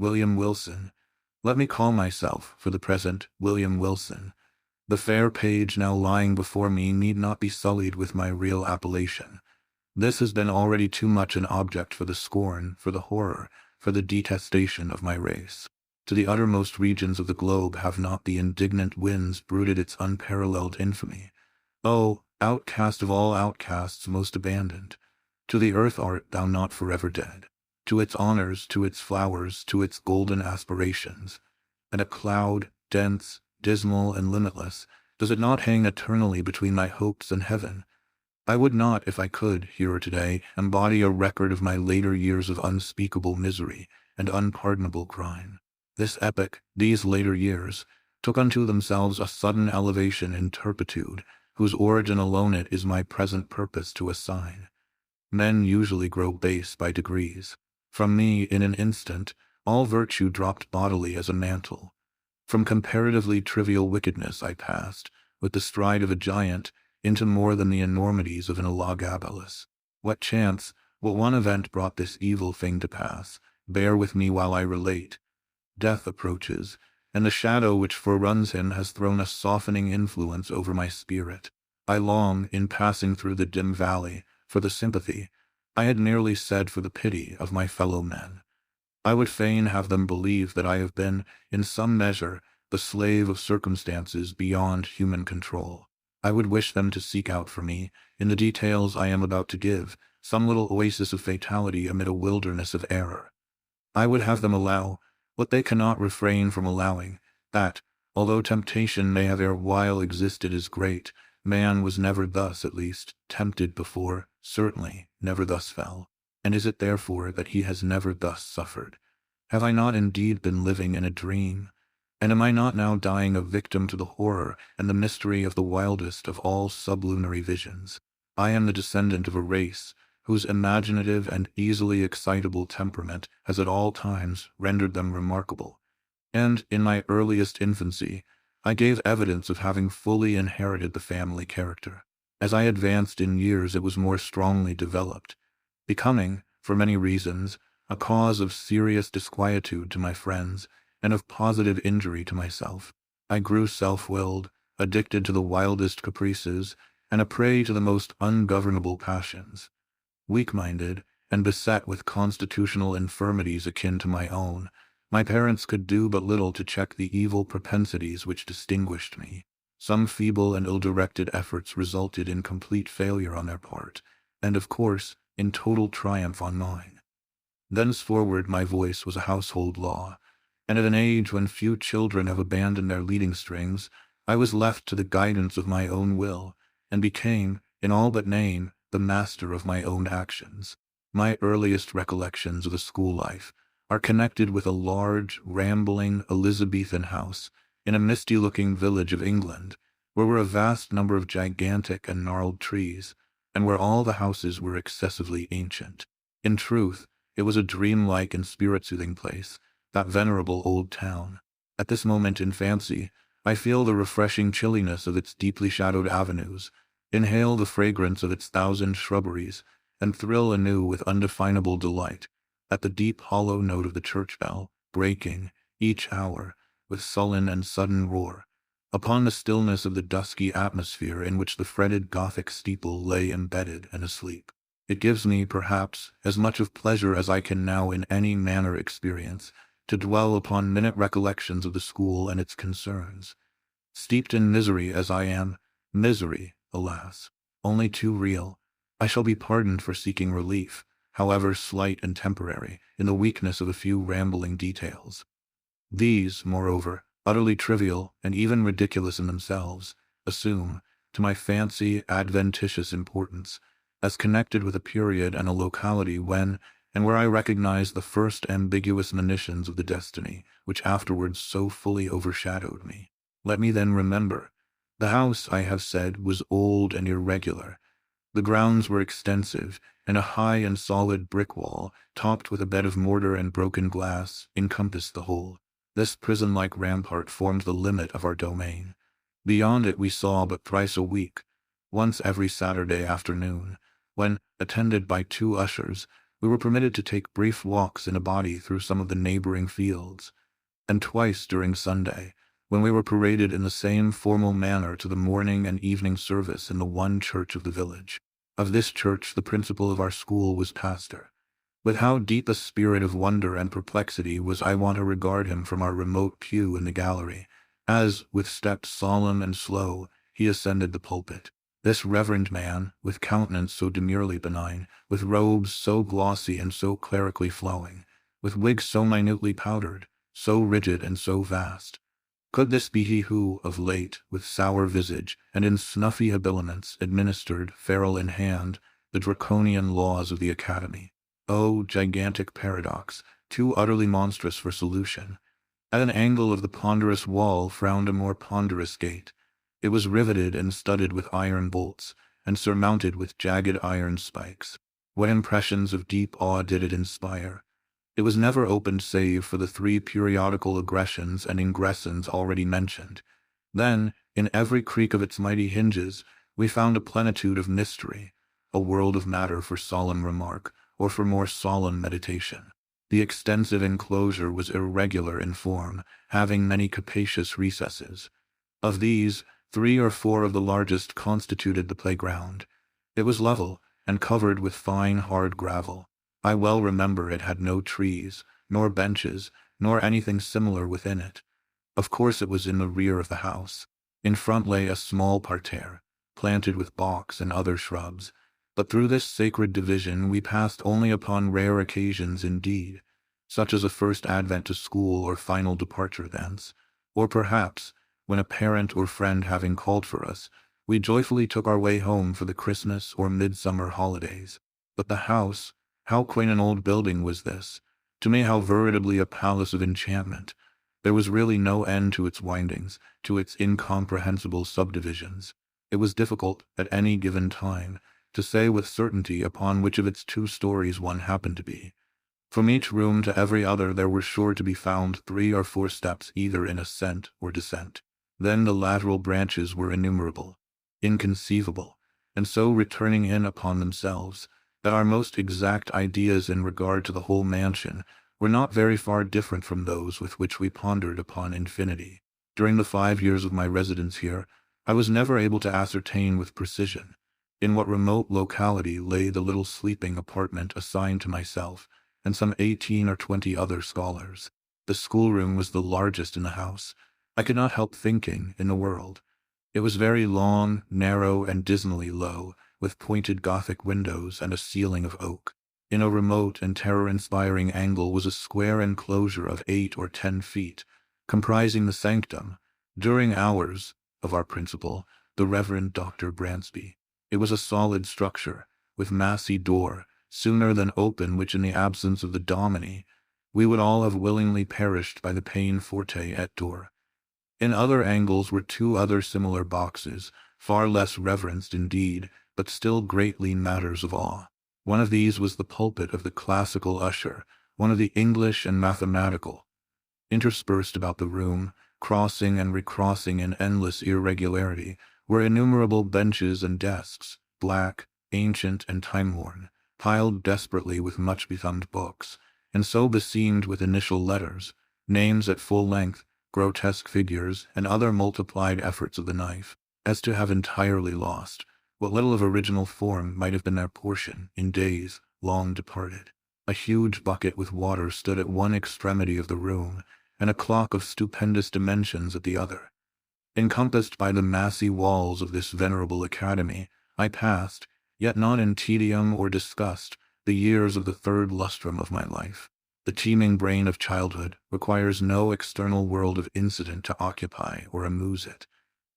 William Wilson. Let me call myself, for the present, William Wilson. The fair page now lying before me need not be sullied with my real appellation. This has been already too much an object for the scorn, for the horror, for the detestation of my race. To the uttermost regions of the globe have not the indignant winds brooded its unparalleled infamy. O, outcast of all outcasts, most abandoned! To the earth art thou not forever dead, to its honors, to its flowers, to its golden aspirations. And a cloud, dense, dismal, and limitless, does it not hang eternally between thy hopes and heaven? I would not, if I could, here or today, embody a record of my later years of unspeakable misery and unpardonable crime. This epoch, these later years, took unto themselves a sudden elevation in turpitude, whose origin alone it is my present purpose to assign. Men usually grow base by degrees. From me, in an instant, all virtue dropped bodily as a mantle. From comparatively trivial wickedness I passed, with the stride of a giant, into more than the enormities of an Elagabalus. What chance, what one event brought this evil thing to pass? Bear with me while I relate. Death approaches, and the shadow which foreruns him has thrown a softening influence over my spirit. I long, in passing through the dim valley, for the sympathy, I had nearly said for the pity, of my fellow men. I would fain have them believe that I have been, in some measure, the slave of circumstances beyond human control. I would wish them to seek out for me, in the details I am about to give, some little oasis of fatality amid a wilderness of error. I would have them allow, what they cannot refrain from allowing, that, although temptation may have erewhile existed as great, man was never thus, at least, tempted before, certainly, never thus fell. And is it therefore that he has never thus suffered? Have I not indeed been living in a dream? And am I not now dying a victim to the horror and the mystery of the wildest of all sublunary visions? I am the descendant of a race whose imaginative and easily excitable temperament has at all times rendered them remarkable, and, in my earliest infancy, I gave evidence of having fully inherited the family character. As I advanced in years it was more strongly developed, becoming, for many reasons, a cause of serious disquietude to my friends, and of positive injury to myself. I grew self-willed, addicted to the wildest caprices, and a prey to the most ungovernable passions. Weak-minded, and beset with constitutional infirmities akin to my own, my parents could do but little to check the evil propensities which distinguished me. Some feeble and ill-directed efforts resulted in complete failure on their part, and, of course, in total triumph on mine. Thenceforward my voice was a household law, and at an age when few children have abandoned their leading strings, I was left to the guidance of my own will, and became, in all but name, the master of my own actions. My earliest recollections of the school life are connected with a large, rambling Elizabethan house in a misty-looking village of England, where were a vast number of gigantic and gnarled trees, and where all the houses were excessively ancient. In truth, it was a dreamlike and spirit-soothing place, that venerable old town. At this moment in fancy, I feel the refreshing chilliness of its deeply shadowed avenues, inhale the fragrance of its thousand shrubberies, and thrill anew with undefinable delight at the deep hollow note of the church bell, breaking, each hour, with sullen and sudden roar, upon the stillness of the dusky atmosphere in which the fretted Gothic steeple lay embedded and asleep. It gives me, perhaps, as much of pleasure as I can now in any manner experience, to dwell upon minute recollections of the school and its concerns. Steeped in misery as I am, misery, alas, only too real, I shall be pardoned for seeking relief, however slight and temporary, in the weakness of a few rambling details. These, moreover, utterly trivial and even ridiculous in themselves, assume, to my fancy, adventitious importance, as connected with a period and a locality when and where I recognize the first ambiguous monitions of the destiny which afterwards so fully overshadowed me. Let me then remember. The house, I have said, was old and irregular. The grounds were extensive, and a high and solid brick wall, topped with a bed of mortar and broken glass, encompassed the whole. This prison-like rampart formed the limit of our domain. Beyond it we saw but thrice a week, once every Saturday afternoon, when, attended by 2 ushers, We were permitted to take brief walks in a body through some of the neighboring fields, and twice during Sunday, when we were paraded in the same formal manner to the morning and evening service in the one church of the village. Of this church the principal of our school was pastor. With how deep a spirit of wonder and perplexity was I wont to regard him from our remote pew in the gallery, as, with steps solemn and slow, he ascended the pulpit. This reverend man, with countenance so demurely benign, with robes so glossy and so clerically flowing, with wigs so minutely powdered, so rigid and so vast. Could this be he who, of late, with sour visage and in snuffy habiliments, administered, ferule in hand, the draconian laws of the academy? Oh, gigantic paradox, too utterly monstrous for solution. At an angle of the ponderous wall frowned a more ponderous gate. It was riveted and studded with iron bolts, and surmounted with jagged iron spikes. What impressions of deep awe did it inspire! It was never opened save for the 3 periodical aggressions and ingressons already mentioned. Then, in every creak of its mighty hinges, we found a plenitude of mystery, a world of matter for solemn remark, or for more solemn meditation. The extensive enclosure was irregular in form, having many capacious recesses. Of these, 3 or 4 of the largest constituted the playground. It was level, and covered with fine hard gravel. I well remember it had no trees, nor benches, nor anything similar within it. Of course it was in the rear of the house. In front lay a small parterre, planted with box and other shrubs, but through this sacred division we passed only upon rare occasions indeed, such as a first advent to school or final departure thence, or perhaps, when a parent or friend having called for us, we joyfully took our way home for the Christmas or midsummer holidays. But the house, how quaint an old building was this! To me how veritably a palace of enchantment! There was really no end to its windings, to its incomprehensible subdivisions. It was difficult, at any given time, to say with certainty upon which of its 2 stories one happened to be. From each room to every other there were sure to be found 3 or 4 steps either in ascent or descent. Then the lateral branches were innumerable, inconceivable, and so returning in upon themselves, that our most exact ideas in regard to the whole mansion were not very far different from those with which we pondered upon infinity. During the 5 years of my residence here, I was never able to ascertain with precision in what remote locality lay the little sleeping apartment assigned to myself and some 18 or 20 other scholars. The schoolroom was the largest in the house, I could not help thinking, in the world. It was very long, narrow, and dismally low, with pointed Gothic windows and a ceiling of oak. In a remote and terror-inspiring angle was a square enclosure of 8 or 10 feet, comprising the sanctum, during hours, of our principal, the Reverend Dr. Bransby. It was a solid structure, with massy door, sooner than open which in the absence of the dominie, we would all have willingly perished by the pain forte et dure. In other angles were 2 other similar boxes, far less reverenced indeed, but still greatly matters of awe. One of these was the pulpit of the classical usher, one of the English and mathematical. Interspersed about the room, crossing and recrossing in endless irregularity, were innumerable benches and desks, black, ancient, and time-worn, piled desperately with much bethumbed books, and so beseamed with initial letters, names at full length, grotesque figures, and other multiplied efforts of the knife, as to have entirely lost what little of original form might have been their portion in days long departed. A huge bucket with water stood at one extremity of the room, and a clock of stupendous dimensions at the other. Encompassed by the massy walls of this venerable academy, I passed, yet not in tedium or disgust, the years of the 3rd lustrum of my life. The teeming brain of childhood requires no external world of incident to occupy or amuse it,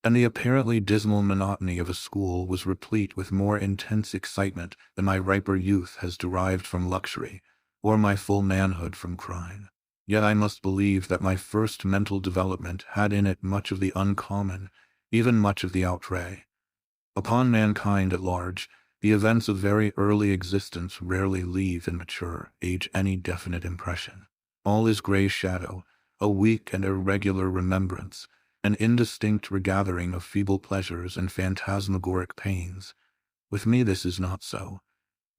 and the apparently dismal monotony of a school was replete with more intense excitement than my riper youth has derived from luxury, or my full manhood from crime. Yet I must believe that my first mental development had in it much of the uncommon, even much of the outre. Upon mankind at large, the events of very early existence rarely leave in mature age any definite impression. All is gray shadow, a weak and irregular remembrance, an indistinct regathering of feeble pleasures and phantasmagoric pains. With me this is not so.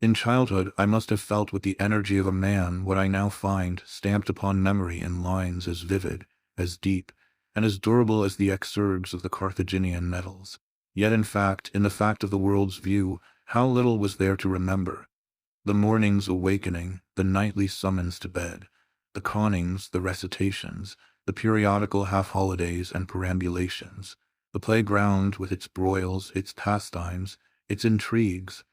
In childhood, I must have felt with the energy of a man what I now find stamped upon memory in lines as vivid, as deep, and as durable as the exurgs of the Carthaginian nettles. Yet in the fact of the world's view, how little was there to remember. The morning's awakening, the nightly summons to bed, the connings, the recitations, the periodical half-holidays and perambulations, the playground with its broils, its pastimes, its intrigues.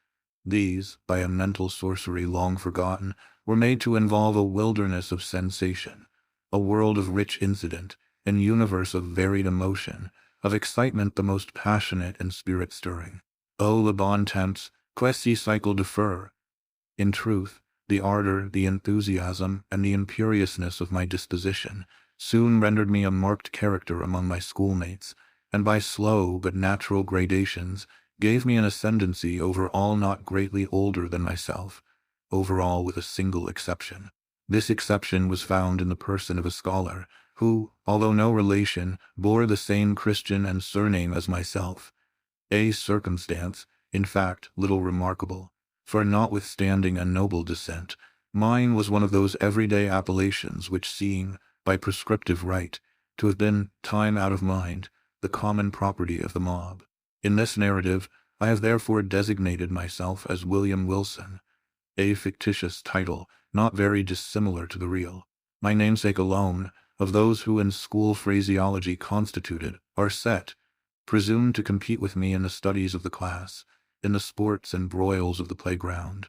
These, by a mental sorcery long forgotten, were made to involve a wilderness of sensation, a world of rich incident, an universe of varied emotion, of excitement the most passionate and spirit-stirring. O le bon temps, questi cycle defer! In truth, the ardor, the enthusiasm, and the imperiousness of my disposition soon rendered me a marked character among my schoolmates, and by slow but natural gradations gave me an ascendancy over all not greatly older than myself, over all with a single exception. This exception was found in the person of a scholar, who, although no relation, bore the same Christian and surname as myself, a circumstance, in fact, little remarkable, for notwithstanding a noble descent, mine was one of those everyday appellations which seem, by prescriptive right, to have been, time out of mind, the common property of the mob. In this narrative, I have therefore designated myself as William Wilson, a fictitious title not very dissimilar to the real. My namesake alone, of those who in school phraseology constituted, are set, presumed to compete with me in the studies of the class, in the sports and broils of the playground,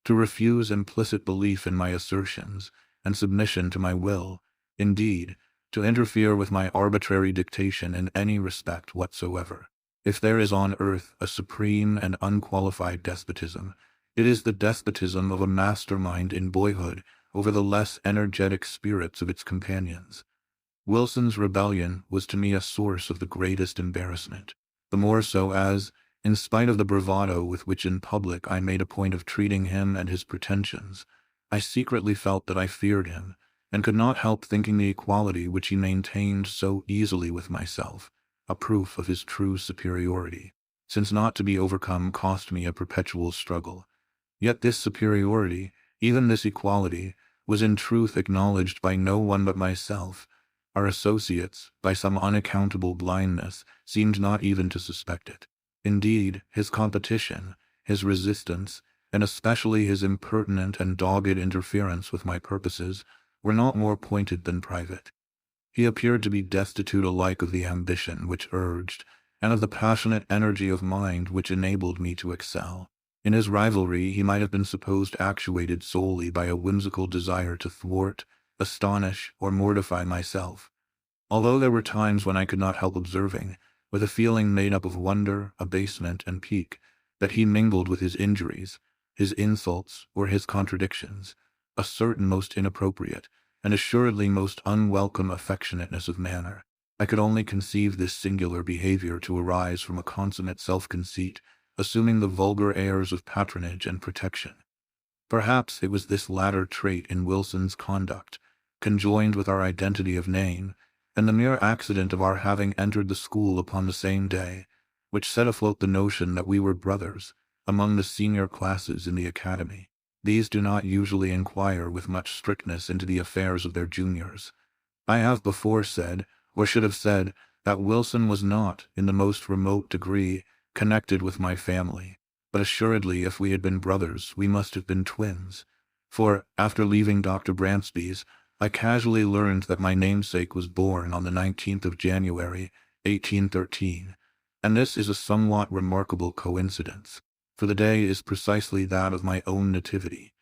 to refuse implicit belief in my assertions, and submission to my will, indeed, to interfere with my arbitrary dictation in any respect whatsoever. If there is on earth a supreme and unqualified despotism, it is the despotism of a mastermind in boyhood over the less energetic spirits of its companions. Wilson's rebellion was to me a source of the greatest embarrassment, the more so as, in spite of the bravado with which in public I made a point of treating him and his pretensions, I secretly felt that I feared him, and could not help thinking the equality which he maintained so easily with myself a proof of his true superiority, since not to be overcome cost me a perpetual struggle. Yet this superiority, even this equality, was in truth acknowledged by no one but myself. Our associates, by some unaccountable blindness, seemed not even to suspect it. Indeed, his competition, his resistance, and especially his impertinent and dogged interference with my purposes, were not more pointed than private. He appeared to be destitute alike of the ambition which urged, and of the passionate energy of mind which enabled me to excel. In his rivalry he might have been supposed actuated solely by a whimsical desire to thwart, astonish, or mortify myself, although there were times when I could not help observing, with a feeling made up of wonder, abasement, and pique, that he mingled with his injuries, his insults, or his contradictions, a certain most inappropriate, and assuredly most unwelcome affectionateness of manner. I could only conceive this singular behavior to arise from a consummate self-conceit, assuming the vulgar airs of patronage and protection. Perhaps it was this latter trait in Wilson's conduct, conjoined with our identity of name, and the mere accident of our having entered the school upon the same day, which set afloat the notion that we were brothers, among the senior classes in the academy. These do not usually inquire with much strictness into the affairs of their juniors. I have before said, or should have said, that Wilson was not, in the most remote degree, connected with my family, but assuredly if we had been brothers we must have been twins, for, after leaving Dr. Bransby's, I casually learned that my namesake was born on the 19th of January, 1813, and this is a somewhat remarkable coincidence, for the day is precisely that of my own nativity.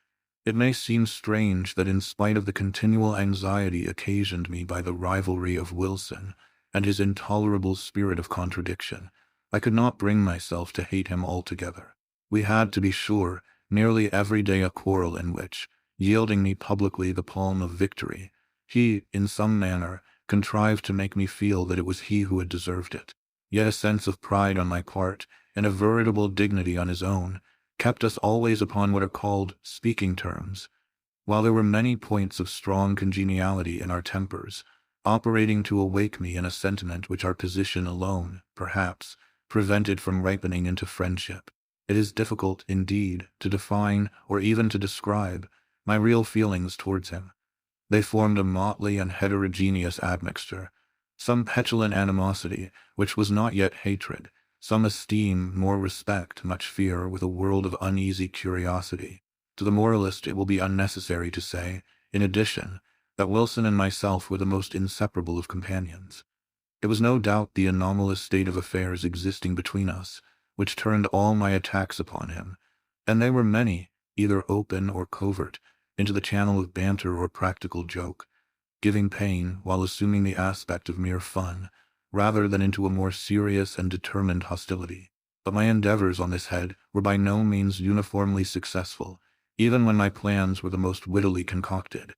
It may seem strange that in spite of the continual anxiety occasioned me by the rivalry of Wilson and his intolerable spirit of contradiction, I could not bring myself to hate him altogether. We had, to be sure, nearly every day a quarrel in which, yielding me publicly the palm of victory, he, in some manner, contrived to make me feel that it was he who had deserved it. Yet a sense of pride on my part, and a veritable dignity on his own, kept us always upon what are called speaking terms, while there were many points of strong congeniality in our tempers, operating to awake me in a sentiment which our position alone, perhaps, prevented from ripening into friendship. It is difficult, indeed, to define or even to describe my real feelings towards him. They formed a motley and heterogeneous admixture, some petulant animosity, which was not yet hatred, some esteem, more respect, much fear, with a world of uneasy curiosity. To the moralist it will be unnecessary to say, in addition, that Wilson and myself were the most inseparable of companions. It was no doubt the anomalous state of affairs existing between us which turned all my attacks upon him, and they were many, either open or covert, into the channel of banter or practical joke, giving pain while assuming the aspect of mere fun, rather than into a more serious and determined hostility. But my endeavors on this head were by no means uniformly successful, even when my plans were the most wittily concocted.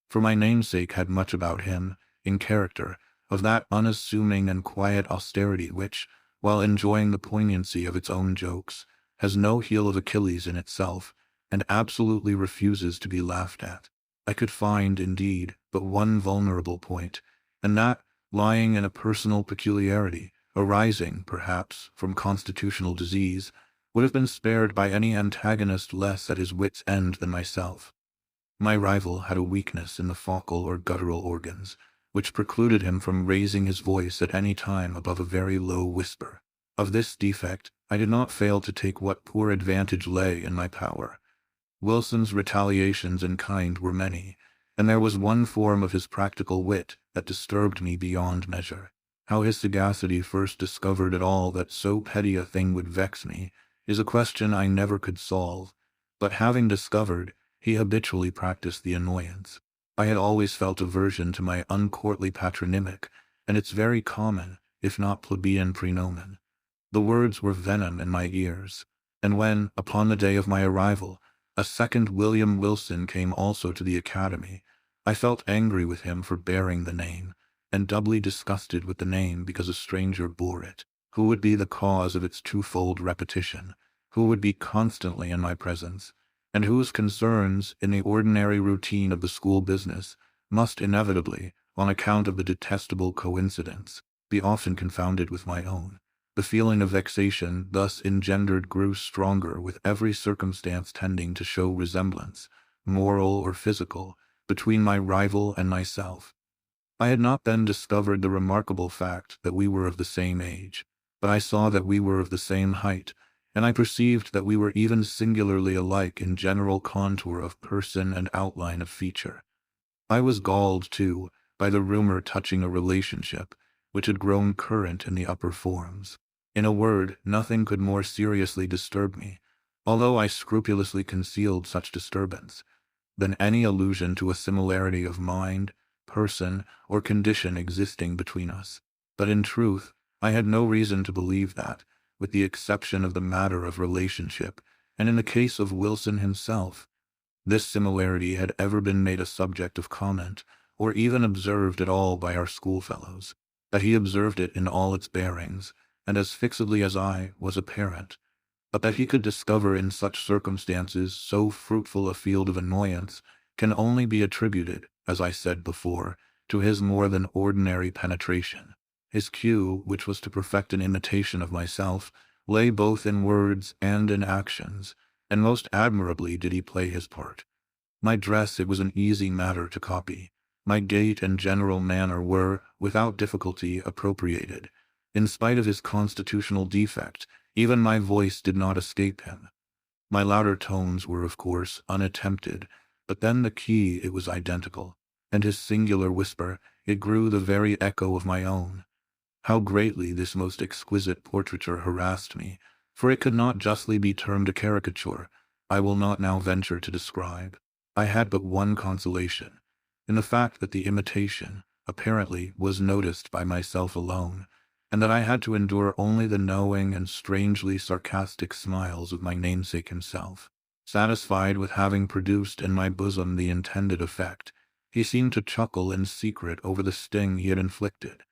For my namesake had much about him, in character, of that unassuming and quiet austerity which, while enjoying the poignancy of its own jokes, has no heel of Achilles in itself, and absolutely refuses to be laughed at. I could find, indeed, but one vulnerable point, and that lying in a personal peculiarity, arising, perhaps, from constitutional disease, would have been spared by any antagonist less at his wit's end than myself. My rival had a weakness in the vocal or guttural organs, which precluded him from raising his voice at any time above a very low whisper. Of this defect I did not fail to take what poor advantage lay in my power. Wilson's retaliations in kind were many, and there was one form of his practical wit that disturbed me beyond measure. How his sagacity first discovered at all that so petty a thing would vex me is a question I never could solve, but having discovered, he habitually practiced the annoyance. I had always felt aversion to my uncourtly patronymic, and its very common, if not plebeian praenomen. The words were venom in my ears, and when, upon the day of my arrival, a second William Wilson came also to the academy, I felt angry with him for bearing the name, and doubly disgusted with the name because a stranger bore it. Who would be the cause of its twofold repetition? Who would be constantly in my presence? And whose concerns, in the ordinary routine of the school business, must inevitably, on account of the detestable coincidence, be often confounded with my own. The feeling of vexation thus engendered grew stronger with every circumstance tending to show resemblance, moral or physical, between my rival and myself. I had not then discovered the remarkable fact that we were of the same age, but I saw that we were of the same height, and I perceived that we were even singularly alike in general contour of person and outline of feature. I was galled, too, by the rumor touching a relationship, which had grown current in the upper forms. In a word, nothing could more seriously disturb me, although I scrupulously concealed such disturbance, than any allusion to a similarity of mind, person, or condition existing between us. But in truth, I had no reason to believe that, with the exception of the matter of relationship, and in the case of Wilson himself, this similarity had ever been made a subject of comment, or even observed at all by our schoolfellows. That he observed it in all its bearings, and as fixedly as I, was apparent. But that he could discover in such circumstances so fruitful a field of annoyance can only be attributed, as I said before, to his more than ordinary penetration. His cue, which was to perfect an imitation of myself, lay both in words and in actions, and most admirably did he play his part. My dress it was an easy matter to copy. My gait and general manner were, without difficulty, appropriated. In spite of his constitutional defect, even my voice did not escape him. My louder tones were, of course, unattempted, but then the key it was identical, and his singular whisper, it grew the very echo of my own. How greatly this most exquisite portraiture harassed me, for it could not justly be termed a caricature, I will not now venture to describe. I had but one consolation, in the fact that the imitation, apparently, was noticed by myself alone, and that I had to endure only the knowing and strangely sarcastic smiles of my namesake himself. Satisfied with having produced in my bosom the intended effect, he seemed to chuckle in secret over the sting he had inflicted,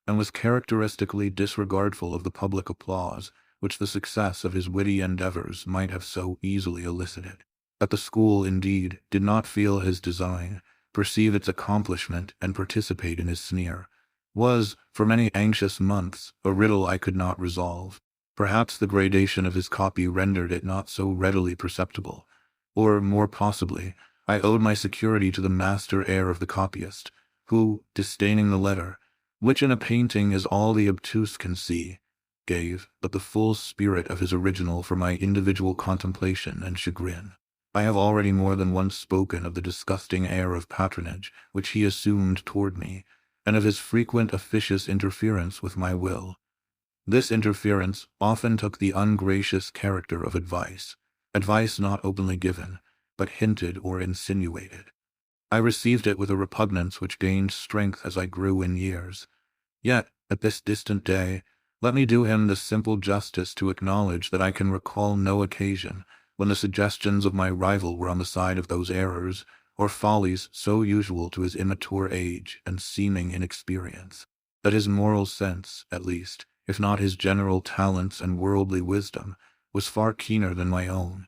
and was characteristically disregardful of the public applause which the success of his witty endeavors might have so easily elicited. That the school, indeed, did not feel his design, perceive its accomplishment, and participate in his sneer, was, for many anxious months, a riddle I could not resolve. Perhaps the gradation of his copy rendered it not so readily perceptible. Or, more possibly, I owed my security to the master air of the copyist, who, disdaining the letter, which in a painting is all the obtuse can see, gave but the full spirit of his original for my individual contemplation and chagrin. I have already more than once spoken of the disgusting air of patronage which he assumed toward me, and of his frequent officious interference with my will. This interference often took the ungracious character of advice not openly given, but hinted or insinuated. I received it with a repugnance which gained strength as I grew in years. Yet, at this distant day, let me do him the simple justice to acknowledge that I can recall no occasion when the suggestions of my rival were on the side of those errors or follies so usual to his immature age and seeming inexperience, that his moral sense, at least, if not his general talents and worldly wisdom, was far keener than my own,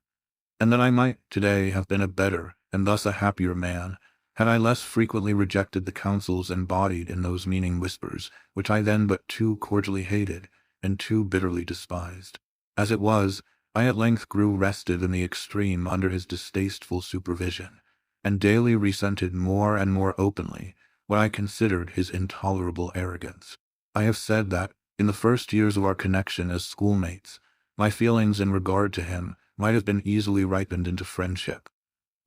and that I might today have been a better and thus a happier man, had I less frequently rejected the counsels embodied in those meaning whispers, which I then but too cordially hated and too bitterly despised. As it was, I at length grew restive in the extreme under his distasteful supervision, and daily resented more and more openly what I considered his intolerable arrogance. I have said that, in the first years of our connection as schoolmates, my feelings in regard to him might have been easily ripened into friendship.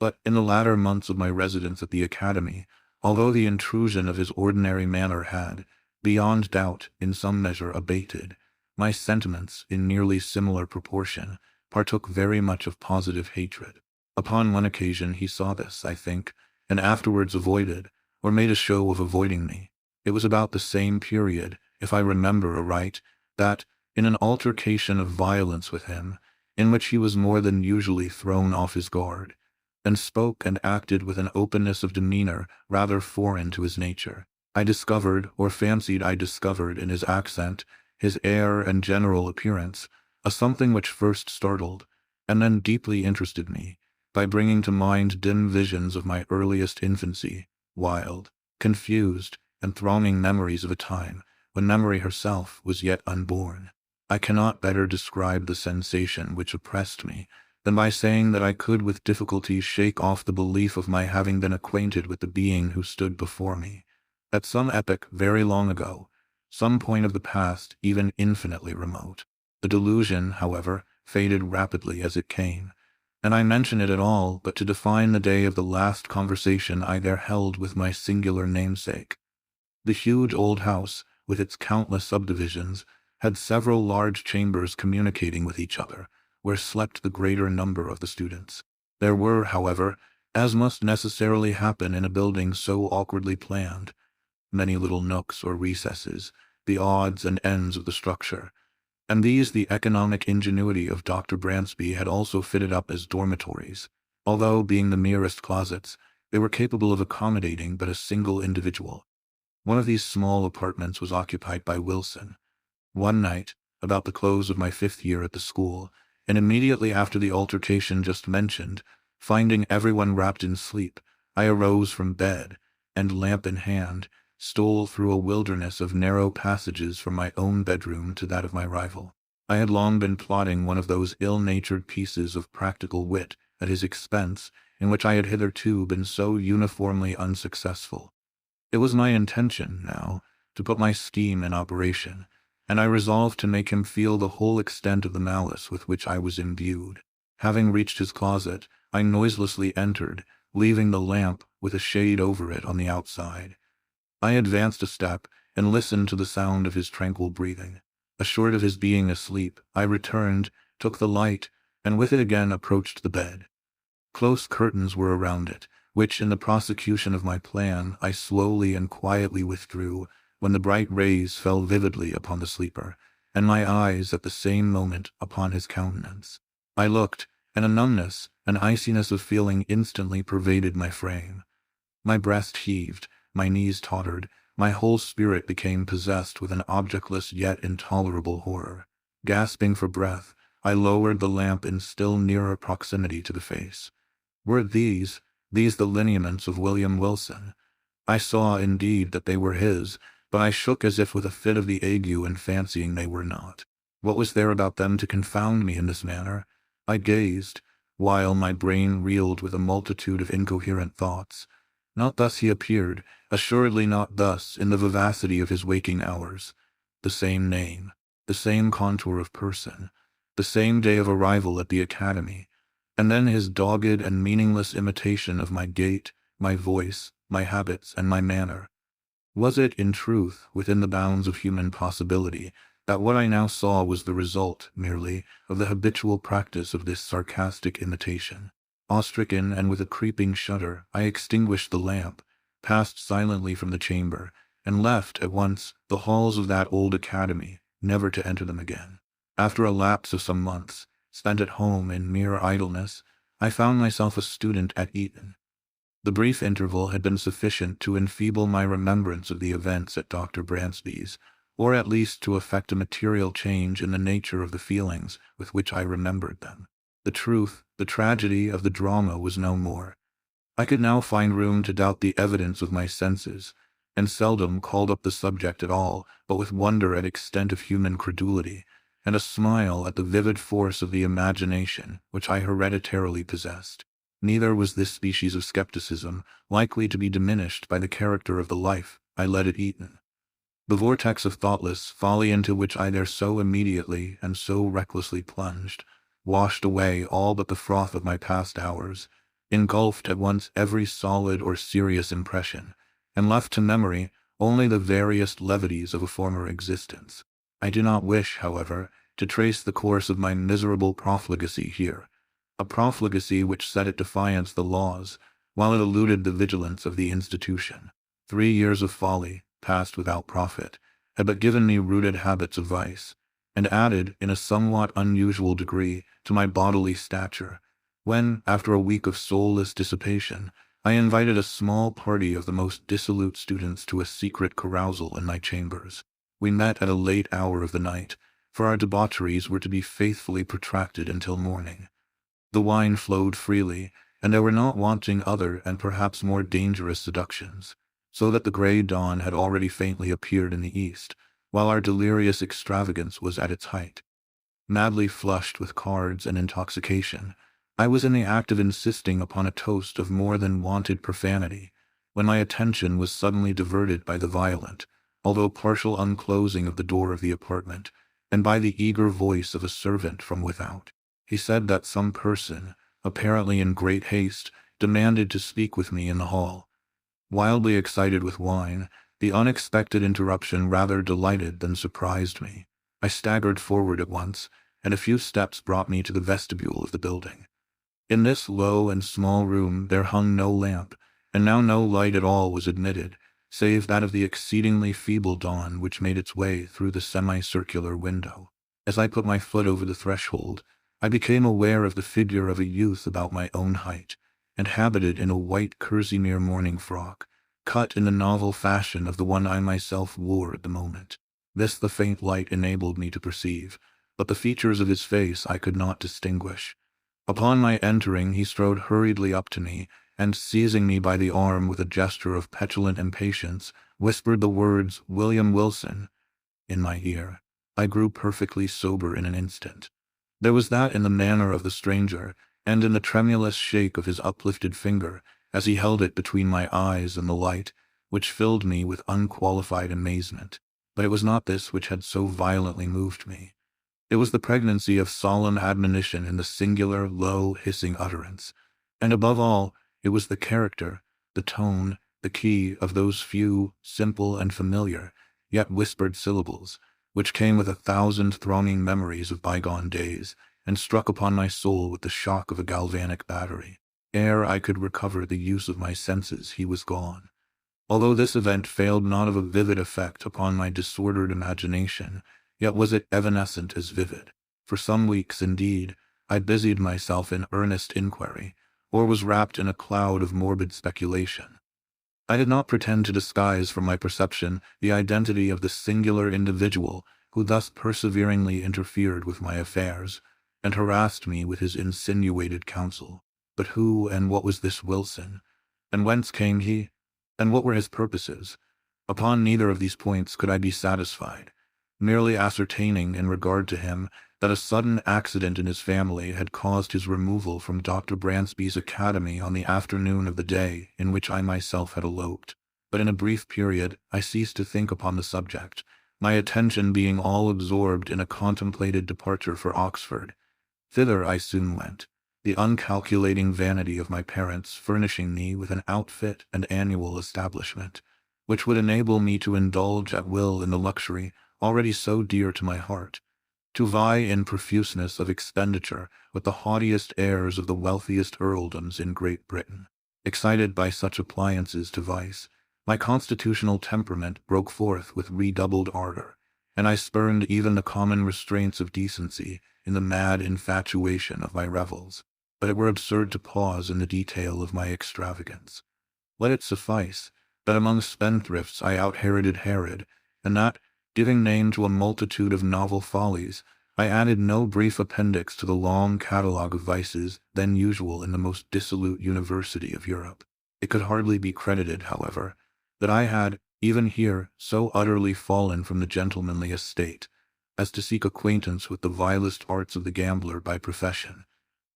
But in the latter months of my residence at the academy, although the intrusion of his ordinary manner had, beyond doubt, in some measure abated, my sentiments, in nearly similar proportion, partook very much of positive hatred. Upon one occasion he saw this, I think, and afterwards avoided, or made a show of avoiding me. It was about the same period, if I remember aright, that, in an altercation of violence with him, in which he was more than usually thrown off his guard, and spoke and acted with an openness of demeanor rather foreign to his nature, I discovered, or fancied I discovered in his accent, his air and general appearance, a something which first startled, and then deeply interested me, by bringing to mind dim visions of my earliest infancy, wild, confused, and thronging memories of a time when memory herself was yet unborn. I cannot better describe the sensation which oppressed me than by saying that I could with difficulty shake off the belief of my having been acquainted with the being who stood before me. At some epoch very long ago, some point of the past even infinitely remote. The delusion, however, faded rapidly as it came, and I mention it at all but to define the day of the last conversation I there held with my singular namesake. The huge old house, with its countless subdivisions, had several large chambers communicating with each other, where slept the greater number of the students. There were, however, as must necessarily happen in a building so awkwardly planned, many little nooks or recesses, the odds and ends of the structure, and these the economic ingenuity of Dr. Bransby had also fitted up as dormitories, although, being the merest closets, they were capable of accommodating but a single individual. One of these small apartments was occupied by Wilson. One night, about the close of my 5th year at the school, and immediately after the altercation just mentioned, finding everyone wrapped in sleep, I arose from bed, and, lamp in hand, stole through a wilderness of narrow passages from my own bedroom to that of my rival. I had long been plotting one of those ill-natured pieces of practical wit at his expense in which I had hitherto been so uniformly unsuccessful. It was my intention, now, to put my scheme in operation, and I resolved to make him feel the whole extent of the malice with which I was imbued. Having reached his closet, I noiselessly entered, leaving the lamp with a shade over it on the outside. I advanced a step and listened to the sound of his tranquil breathing. Assured of his being asleep, I returned, took the light, and with it again approached the bed. Close curtains were around it, which in the prosecution of my plan I slowly and quietly withdrew, when the bright rays fell vividly upon the sleeper, and my eyes at the same moment upon his countenance. I looked, and a numbness, an iciness of feeling instantly pervaded my frame. My breast heaved, my knees tottered, my whole spirit became possessed with an objectless yet intolerable horror. Gasping for breath, I lowered the lamp in still nearer proximity to the face. Were these the lineaments of William Wilson? I saw, indeed, that they were his, but I shook as if with a fit of the ague and fancying they were not. What was there about them to confound me in this manner? I gazed, while my brain reeled with a multitude of incoherent thoughts. Not thus he appeared, assuredly not thus in the vivacity of his waking hours. The same name, the same contour of person, the same day of arrival at the academy, and then his dogged and meaningless imitation of my gait, my voice, my habits, and my manner. Was it, in truth, within the bounds of human possibility, that what I now saw was the result, merely, of the habitual practice of this sarcastic imitation? Awe-stricken and with a creeping shudder, I extinguished the lamp, passed silently from the chamber, and left, at once, the halls of that old academy, never to enter them again. After a lapse of some months, spent at home in mere idleness, I found myself a student at Eton. The brief interval had been sufficient to enfeeble my remembrance of the events at Dr. Bransby's, or at least to effect a material change in the nature of the feelings with which I remembered them. The truth, the tragedy of the drama was no more. I could now find room to doubt the evidence of my senses, and seldom called up the subject at all, but with wonder at extent of human credulity, and a smile at the vivid force of the imagination which I hereditarily possessed. Neither was this species of skepticism likely to be diminished by the character of the life I led at Eton. The vortex of thoughtless folly into which I there so immediately and so recklessly plunged, washed away all but the froth of my past hours, engulfed at once every solid or serious impression, and left to memory only the veriest levities of a former existence. I do not wish, however, to trace the course of my miserable profligacy here, a profligacy which set at defiance the laws, while it eluded the vigilance of the institution. 3 years of folly, passed without profit, had but given me rooted habits of vice, and added, in a somewhat unusual degree, to my bodily stature, when, after a week of soulless dissipation, I invited a small party of the most dissolute students to a secret carousal in my chambers. We met at a late hour of the night, for our debaucheries were to be faithfully protracted until morning. The wine flowed freely, and there were not wanting other and perhaps more dangerous seductions, so that the grey dawn had already faintly appeared in the east, while our delirious extravagance was at its height. Madly flushed with cards and intoxication, I was in the act of insisting upon a toast of more than wonted profanity, when my attention was suddenly diverted by the violent, although partial unclosing of the door of the apartment, and by the eager voice of a servant from without. He said that some person, apparently in great haste, demanded to speak with me in the hall. Wildly excited with wine, the unexpected interruption rather delighted than surprised me. I staggered forward at once, and a few steps brought me to the vestibule of the building. In this low and small room there hung no lamp, and now no light at all was admitted, save that of the exceedingly feeble dawn which made its way through the semicircular window. As I put my foot over the threshold, I became aware of the figure of a youth about my own height, and habited in a white kerseymere morning frock, cut in the novel fashion of the one I myself wore at the moment. This the faint light enabled me to perceive, but the features of his face I could not distinguish. Upon my entering he strode hurriedly up to me, and seizing me by the arm with a gesture of petulant impatience, whispered the words, "William Wilson," in my ear. I grew perfectly sober in an instant. There was that in the manner of the stranger, and in the tremulous shake of his uplifted finger, as he held it between my eyes and the light, which filled me with unqualified amazement. But it was not this which had so violently moved me. It was the pregnancy of solemn admonition in the singular, low, hissing utterance, and above all, it was the character, the tone, the key of those few, simple and familiar, yet whispered syllables, which came with 1,000 thronging memories of bygone days, and struck upon my soul with the shock of a galvanic battery. Ere I could recover the use of my senses, he was gone. Although this event failed not of a vivid effect upon my disordered imagination, yet was it evanescent as vivid. For some weeks, indeed, I busied myself in earnest inquiry, or was wrapped in a cloud of morbid speculation. I did not pretend to disguise from my perception the identity of the singular individual who thus perseveringly interfered with my affairs, and harassed me with his insinuated counsel. But who and what was this Wilson? And whence came he? And what were his purposes? Upon neither of these points could I be satisfied. merely ascertaining in regard to him that a sudden accident in his family had caused his removal from Dr. Bransby's academy on the afternoon of the day in which I myself had eloped. But in a brief period I ceased to think upon the subject, my attention being all absorbed in a contemplated departure for Oxford. Thither I soon went, the uncalculating vanity of my parents furnishing me with an outfit and annual establishment, which would enable me to indulge at will in the luxury already so dear to my heart, to vie in profuseness of expenditure with the haughtiest heirs of the wealthiest earldoms in Great Britain. Excited by such appliances to vice, my constitutional temperament broke forth with redoubled ardor, and I spurned even the common restraints of decency in the mad infatuation of my revels. But it were absurd to pause in the detail of my extravagance. Let it suffice that among spendthrifts I out-Heroded Herod, and that, giving name to a multitude of novel follies, I added no brief appendix to the long catalogue of vices then usual in the most dissolute university of Europe. It could hardly be credited, however, that I had, even here, so utterly fallen from the gentlemanly estate, as to seek acquaintance with the vilest arts of the gambler by profession,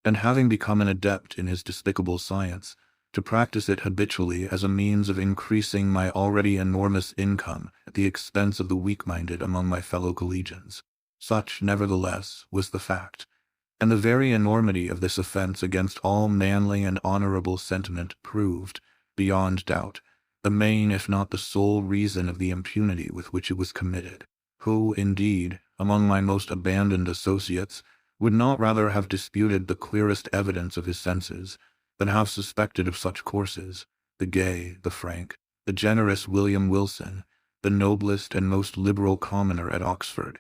and having become an adept in his despicable science, to practice it habitually as a means of increasing my already enormous income at the expense of the weak-minded among my fellow collegians. Such, nevertheless, was the fact, and the very enormity of this offense against all manly and honorable sentiment proved, beyond doubt, the main if not the sole reason of the impunity with which it was committed. Who, indeed, among my most abandoned associates, would not rather have disputed the clearest evidence of his senses than have suspected of such courses the gay, the frank, the generous William Wilson, the noblest and most liberal commoner at Oxford,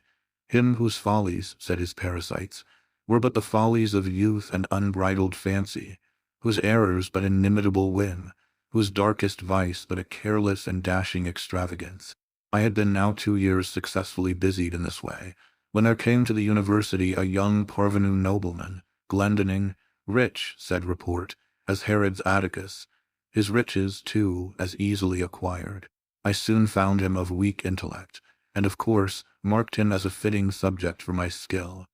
him whose follies, said his parasites, were but the follies of youth and unbridled fancy, whose errors but inimitable whim, whose darkest vice but a careless and dashing extravagance. I had been now 2 years successfully busied in this way, when there came to the university a young parvenu nobleman, Glendinning, rich, said report, as Herod's Atticus, his riches, too, as easily acquired. I soon found him of weak intellect, and of course marked him as a fitting subject for my skill.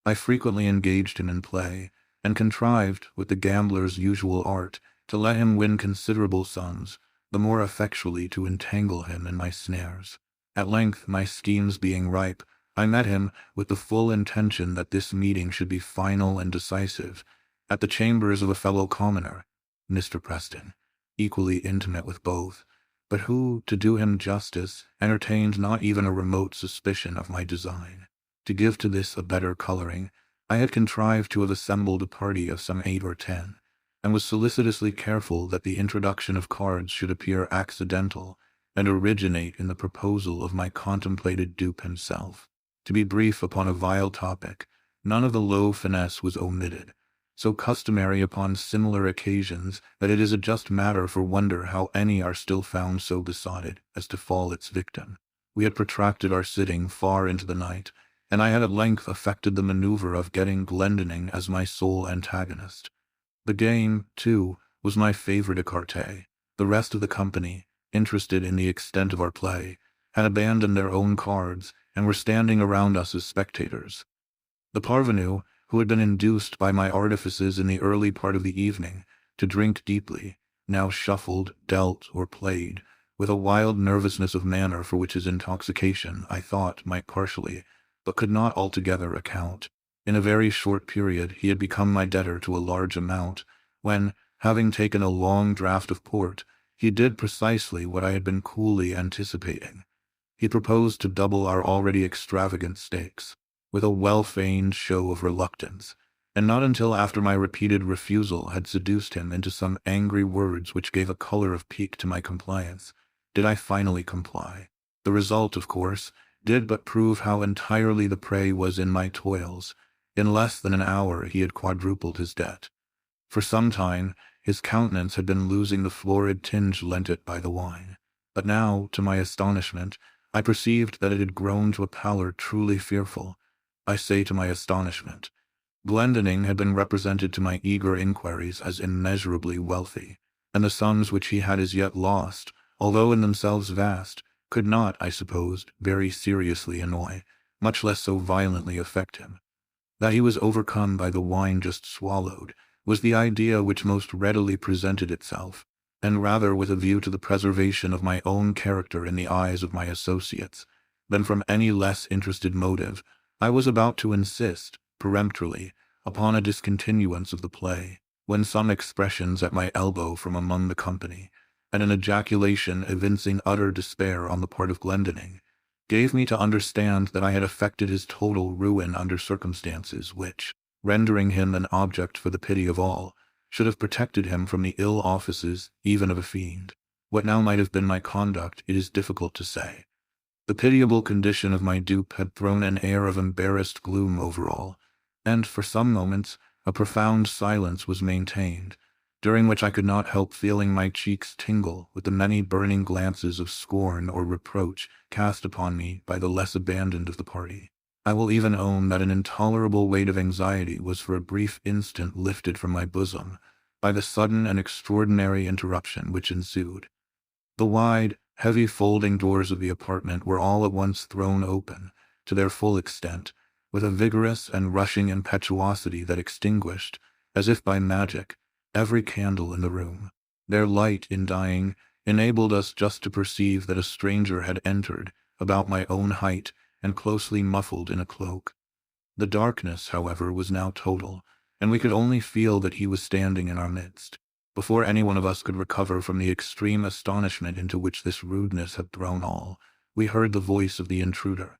I frequently engaged him in play, and contrived, with the gambler's usual art, to let him win considerable sums, the more effectually to entangle him in my snares. At length, my schemes being ripe, I met him, with the full intention that this meeting should be final and decisive, at the chambers of a fellow commoner, Mr. Preston, equally intimate with both, but who, to do him justice, entertained not even a remote suspicion of my design. To give to this a better coloring, I had contrived to have assembled a party of some 8 or 10, and was solicitously careful that the introduction of cards should appear accidental and originate in the proposal of my contemplated dupe himself. To be brief upon a vile topic, none of the low finesse was omitted, so customary upon similar occasions that it is a just matter for wonder how any are still found so besotted as to fall its victim. We had protracted our sitting far into the night, and I had at length effected the maneuver of getting Glendinning as my sole antagonist. The game, too, was my favorite écarté. The rest of the company, interested in the extent of our play, had abandoned their own cards, and were standing around us as spectators. The parvenu, who had been induced by my artifices in the early part of the evening to drink deeply, now shuffled, dealt, or played, with a wild nervousness of manner for which his intoxication, I thought, might partially, but could not altogether account. In a very short period he had become my debtor to a large amount, when, having taken a long draught of port, he did precisely what I had been coolly anticipating. He proposed to double our already extravagant stakes, with a well-feigned show of reluctance, and not until after my repeated refusal had seduced him into some angry words which gave a color of pique to my compliance, did I finally comply. The result, of course, did but prove how entirely the prey was in my toils. In less than an hour he had quadrupled his debt. For some time his countenance had been losing the florid tinge lent it by the wine, but now, to my astonishment, I perceived that it had grown to a pallor truly fearful. I say to my astonishment. Glendinning had been represented to my eager inquiries as immeasurably wealthy, and the sums which he had as yet lost, although in themselves vast, could not, I supposed, very seriously annoy, much less so violently affect him. That he was overcome by the wine just swallowed was the idea which most readily presented itself, and rather with a view to the preservation of my own character in the eyes of my associates, than from any less interested motive, I was about to insist, peremptorily, upon a discontinuance of the play, when some expressions at my elbow from among the company, and an ejaculation evincing utter despair on the part of Glendinning, gave me to understand that I had effected his total ruin under circumstances which, rendering him an object for the pity of all, should have protected him from the ill offices even of a fiend. What now might have been my conduct it is difficult to say. The pitiable condition of my dupe had thrown an air of embarrassed gloom over all, and for some moments a profound silence was maintained, during which I could not help feeling my cheeks tingle with the many burning glances of scorn or reproach cast upon me by the less abandoned of the party. I will even own that an intolerable weight of anxiety was for a brief instant lifted from my bosom by the sudden and extraordinary interruption which ensued. The wide, heavy folding doors of the apartment were all at once thrown open, to their full extent, with a vigorous and rushing impetuosity that extinguished, as if by magic, every candle in the room. Their light, in dying, enabled us just to perceive that a stranger had entered, about my own height, and closely muffled in a cloak. The darkness, however, was now total, and we could only feel that he was standing in our midst. Before any one of us could recover from the extreme astonishment into which this rudeness had thrown all, we heard the voice of the intruder.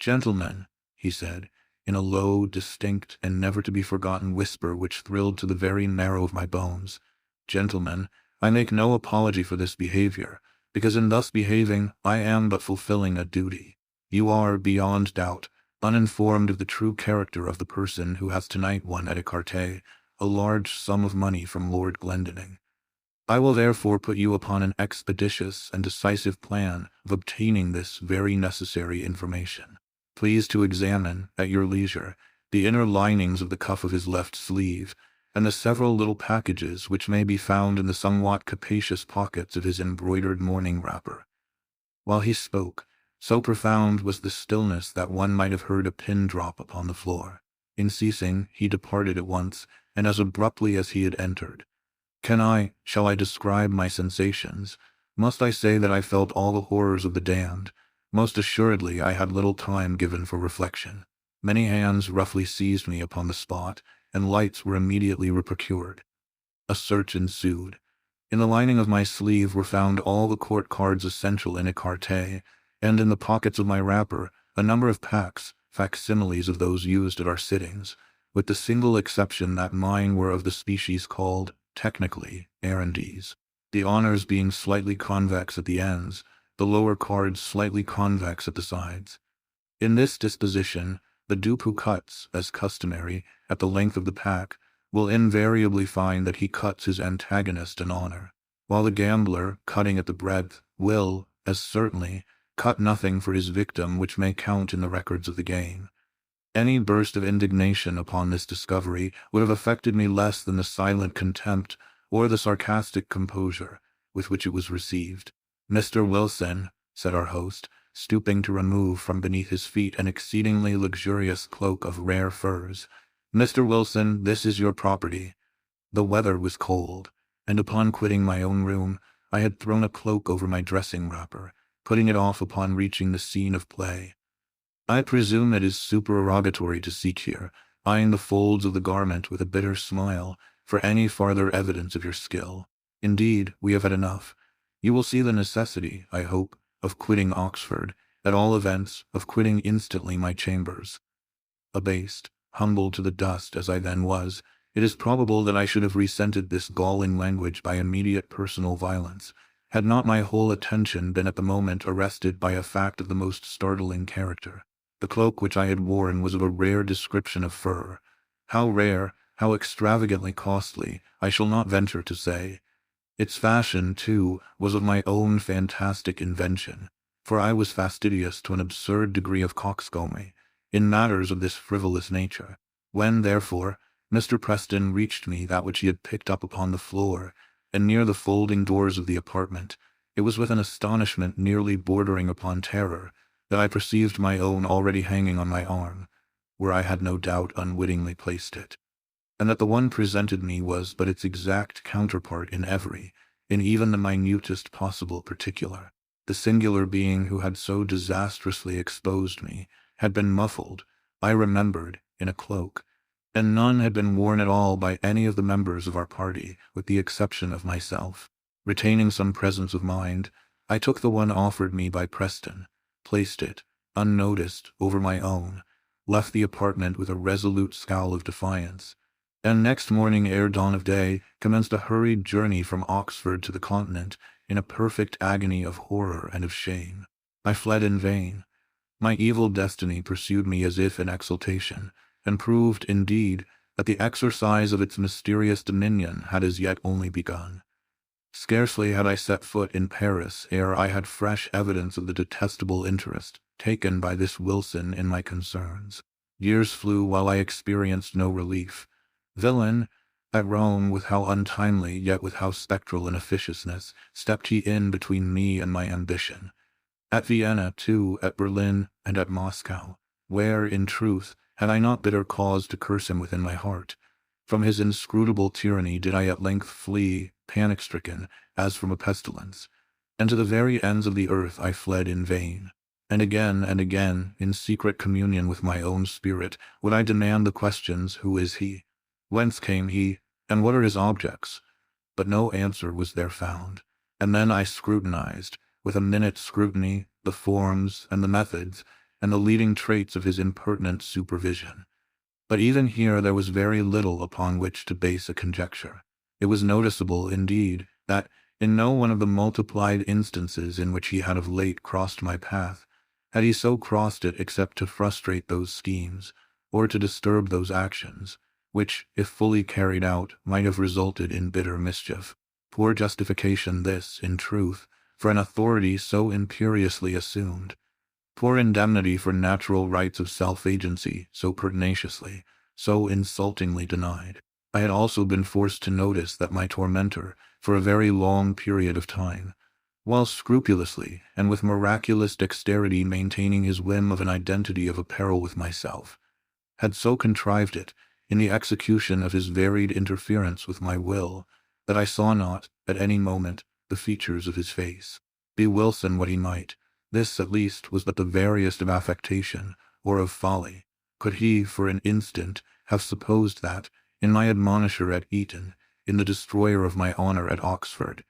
"Gentlemen," he said, in a low, distinct, and never-to-be-forgotten whisper which thrilled to the very marrow of my bones, "Gentlemen, I make no apology for this behavior, because in thus behaving I am but fulfilling a duty. You are, beyond doubt, uninformed of the true character of the person who has tonight won at écarté a large sum of money from Lord Glendinning. I will therefore put you upon an expeditious and decisive plan of obtaining this very necessary information. Please to examine, at your leisure, the inner linings of the cuff of his left sleeve, and the several little packages which may be found in the somewhat capacious pockets of his embroidered morning wrapper." While he spoke, so profound was the stillness that one might have heard a pin drop upon the floor. In ceasing, he departed at once, and as abruptly as he had entered. Shall I describe my sensations? Must I say that I felt all the horrors of the damned? Most assuredly I had little time given for reflection. Many hands roughly seized me upon the spot, and lights were immediately procured. A search ensued. In the lining of my sleeve were found all the court cards essential in écarté, and in the pockets of my wrapper a number of packs, facsimiles of those used at our sittings, with the single exception that mine were of the species called, technically, arrondees, the honors being slightly convex at the ends, the lower cards slightly convex at the sides. In this disposition, the dupe who cuts, as customary, at the length of the pack, will invariably find that he cuts his antagonist an honor, while the gambler, cutting at the breadth, will, as certainly, cut nothing for his victim which may count in the records of the game. Any burst of indignation upon this discovery would have affected me less than the silent contempt or the sarcastic composure with which it was received. "Mr. Wilson," said our host, stooping to remove from beneath his feet an exceedingly luxurious cloak of rare furs, "Mr. Wilson, this is your property." The weather was cold, and upon quitting my own room, I had thrown a cloak over my dressing wrapper, putting it off upon reaching the scene of play. "I presume it is supererogatory to seek here, eyeing the folds of the garment with a bitter smile, for any farther evidence of your skill. Indeed, we have had enough. You will see the necessity, I hope, of quitting Oxford, at all events, of quitting instantly my chambers." Abased, humbled to the dust as I then was, it is probable that I should have resented this galling language by immediate personal violence, had not my whole attention been at the moment arrested by a fact of the most startling character. The cloak which I had worn was of a rare description of fur. How rare, how extravagantly costly, I shall not venture to say. Its fashion, too, was of my own fantastic invention, for I was fastidious to an absurd degree of coxcombry in matters of this frivolous nature. When, therefore, Mr. Preston reached me that which he had picked up upon the floor, and near the folding doors of the apartment, It was with an astonishment nearly bordering upon terror that I perceived my own already hanging on my arm, where I had no doubt unwittingly placed it, and that the one presented me was but its exact counterpart in even the minutest possible particular. The singular being who had so disastrously exposed me had been muffled, I remembered, in a cloak, and none had been worn at all by any of the members of our party, with the exception of myself. Retaining some presence of mind, I took the one offered me by Preston, placed it, unnoticed, over my own, left the apartment with a resolute scowl of defiance, and next morning ere dawn of day commenced a hurried journey from Oxford to the Continent in a perfect agony of horror and of shame. I fled in vain. My evil destiny pursued me as if in exultation, and proved, indeed, that the exercise of its mysterious dominion had as yet only begun. Scarcely had I set foot in Paris ere I had fresh evidence of the detestable interest taken by this Wilson in my concerns. Years flew while I experienced no relief. Villain, at Rome, with how untimely, yet with how spectral an officiousness, stepped he in between me and my ambition. At Vienna, too, at Berlin, and at Moscow, where, in truth, had I not bitter cause to curse him within my heart? From his inscrutable tyranny did I at length flee, panic-stricken, as from a pestilence, and to the very ends of the earth I fled in vain. And again, in secret communion with my own spirit, would I demand the questions, who is he? Whence came he? And what are his objects? But no answer was there found. And then I scrutinized, with a minute scrutiny, the forms and the methods and the leading traits of his impertinent supervision. But even here there was very little upon which to base a conjecture. It was noticeable, indeed, that in no one of the multiplied instances in which he had of late crossed my path had he so crossed it except to frustrate those schemes, or to disturb those actions, which, if fully carried out, might have resulted in bitter mischief. Poor justification this, in truth, for an authority so imperiously assumed. Poor indemnity for natural rights of self-agency so pertinaciously, so insultingly denied. I had also been forced to notice that my tormentor, for a very long period of time, while scrupulously and with miraculous dexterity maintaining his whim of an identity of apparel with myself, had so contrived it, in the execution of his varied interference with my will, that I saw not, at any moment, the features of his face. Be Wilson what he might, this at least was but the veriest of affectation, or of folly. Could he, for an instant, have supposed that, in my admonisher at Eton, in the destroyer of my honor at Oxford,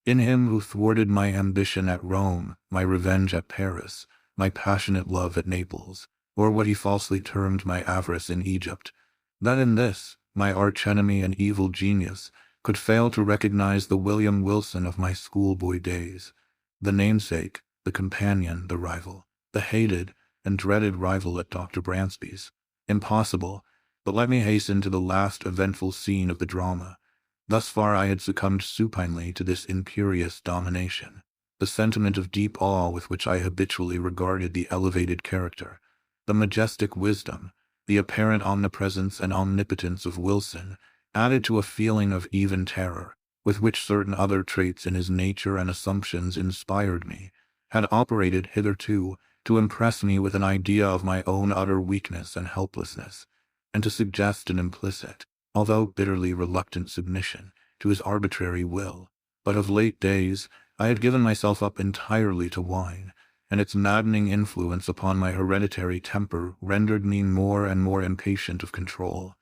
in him who thwarted my ambition at Rome, my revenge at Paris, my passionate love at Naples, or what he falsely termed my avarice in Egypt, that in this, my archenemy and evil genius, could fail to recognize the William Wilson of my schoolboy days, the namesake, the companion, the rival, the hated and dreaded rival at Dr. Bransby's? Impossible, but let me hasten to the last eventful scene of the drama. Thus far I had succumbed supinely to this imperious domination. The sentiment of deep awe with which I habitually regarded the elevated character, the majestic wisdom, the apparent omnipresence and omnipotence of Wilson, added to a feeling of even terror, with which certain other traits in his nature and assumptions inspired me, had operated hitherto to impress me with an idea of my own utter weakness and helplessness, and to suggest an implicit, although bitterly reluctant submission, to his arbitrary will. But of late days I had given myself up entirely to wine, and its maddening influence upon my hereditary temper rendered me more and more impatient of control.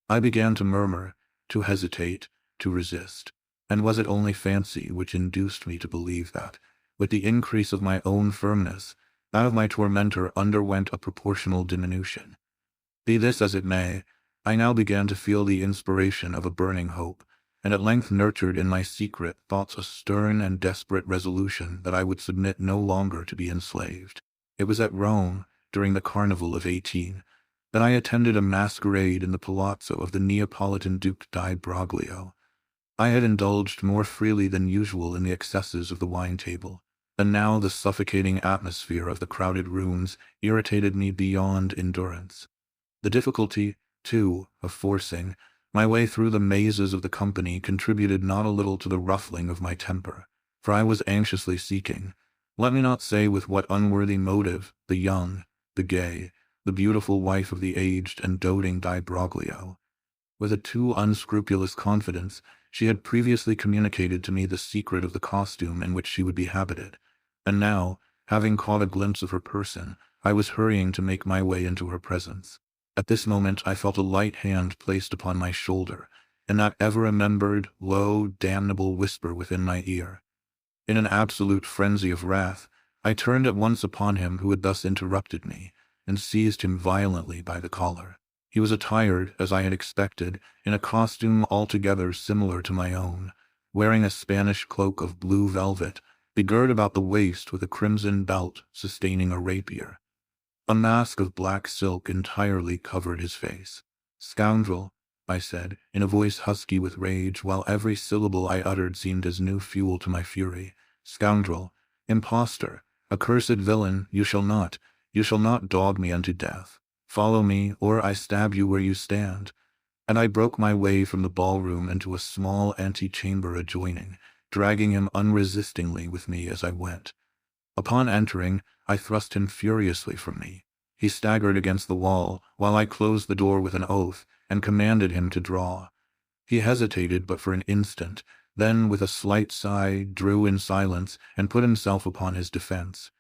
I began to murmur, to hesitate, to resist, and was it only fancy which induced me to believe that, with the increase of my own firmness, that of my tormentor underwent a proportional diminution? Be this as it may, I now began to feel the inspiration of a burning hope, and at length nurtured in my secret thoughts a stern and desperate resolution that I would submit no longer to be enslaved. It was at Rome, during the Carnival of 18, that I attended a masquerade in the palazzo of the Neapolitan Duke di Broglio. I had indulged more freely than usual in the excesses of the wine table, and now the suffocating atmosphere of the crowded rooms irritated me beyond endurance. The difficulty, too, of forcing my way through the mazes of the company contributed not a little to the ruffling of my temper, for I was anxiously seeking, let me not say with what unworthy motive, the young, the gay, the beautiful wife of the aged and doting Di Broglio. With a too unscrupulous confidence, she had previously communicated to me the secret of the costume in which she would be habited, and now, having caught a glimpse of her person, I was hurrying to make my way into her presence. At this moment I felt a light hand placed upon my shoulder, and that ever-remembered, low, damnable whisper within my ear. In an absolute frenzy of wrath, I turned at once upon him who had thus interrupted me, and seized him violently by the collar. He was attired, as I had expected, in a costume altogether similar to my own, wearing a Spanish cloak of blue velvet, begirt about the waist with a crimson belt sustaining a rapier. A mask of black silk entirely covered his face. "Scoundrel," I said, in a voice husky with rage, while every syllable I uttered seemed as new fuel to my fury. "Scoundrel, impostor, accursed villain, you shall not dog me unto death. Follow me, or I stab you where you stand." And I broke my way from the ballroom into a small antechamber adjoining, dragging him unresistingly with me as I went. Upon entering, I thrust him furiously from me. He staggered against the wall, while I closed the door with an oath, and commanded him to draw. He hesitated but for an instant, then with a slight sigh drew in silence and put himself upon his defense.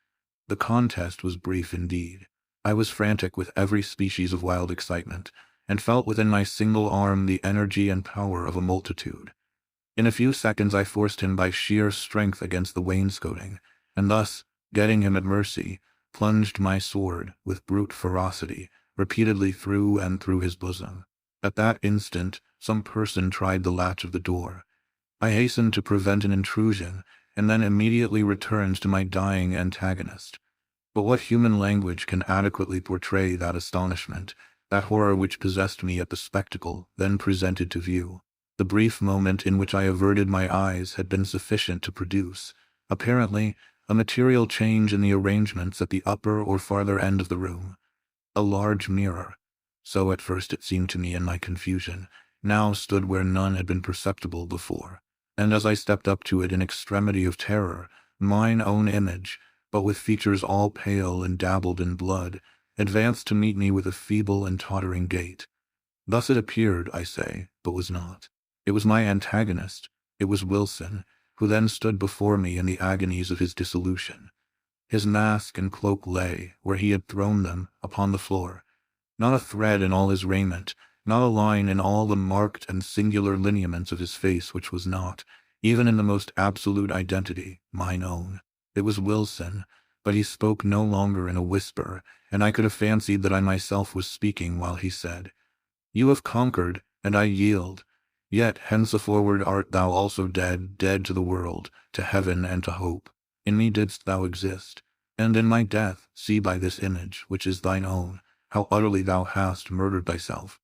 The contest was brief indeed. I was frantic with every species of wild excitement, and felt within my single arm the energy and power of a multitude. In a few seconds I forced him by sheer strength against the wainscoting, and thus, getting him at mercy, plunged my sword, with brute ferocity, repeatedly through and through his bosom. At that instant, some person tried the latch of the door. I hastened to prevent an intrusion, and then immediately returned to my dying antagonist. But what human language can adequately portray that astonishment, that horror which possessed me at the spectacle then presented to view? The brief moment in which I averted my eyes had been sufficient to produce, apparently, a material change in the arrangements at the upper or farther end of the room. A large mirror, so at first it seemed to me in my confusion, now stood where none had been perceptible before, and as I stepped up to it in extremity of terror, mine own image, but with features all pale and dabbled in blood, advanced to meet me with a feeble and tottering gait. Thus it appeared, I say, but was not. It was my antagonist, it was Wilson, who then stood before me in the agonies of his dissolution. His mask and cloak lay, where he had thrown them, upon the floor. Not a thread in all his raiment, not a line in all the marked and singular lineaments of his face which was not, even in the most absolute identity, mine own. It was Wilson, but he spoke no longer in a whisper, and I could have fancied that I myself was speaking while he said, "You have conquered, and I yield. Yet henceforward art thou also dead, dead to the world, to heaven and to hope. In me didst thou exist, and in my death see by this image, which is thine own, how utterly thou hast murdered thyself.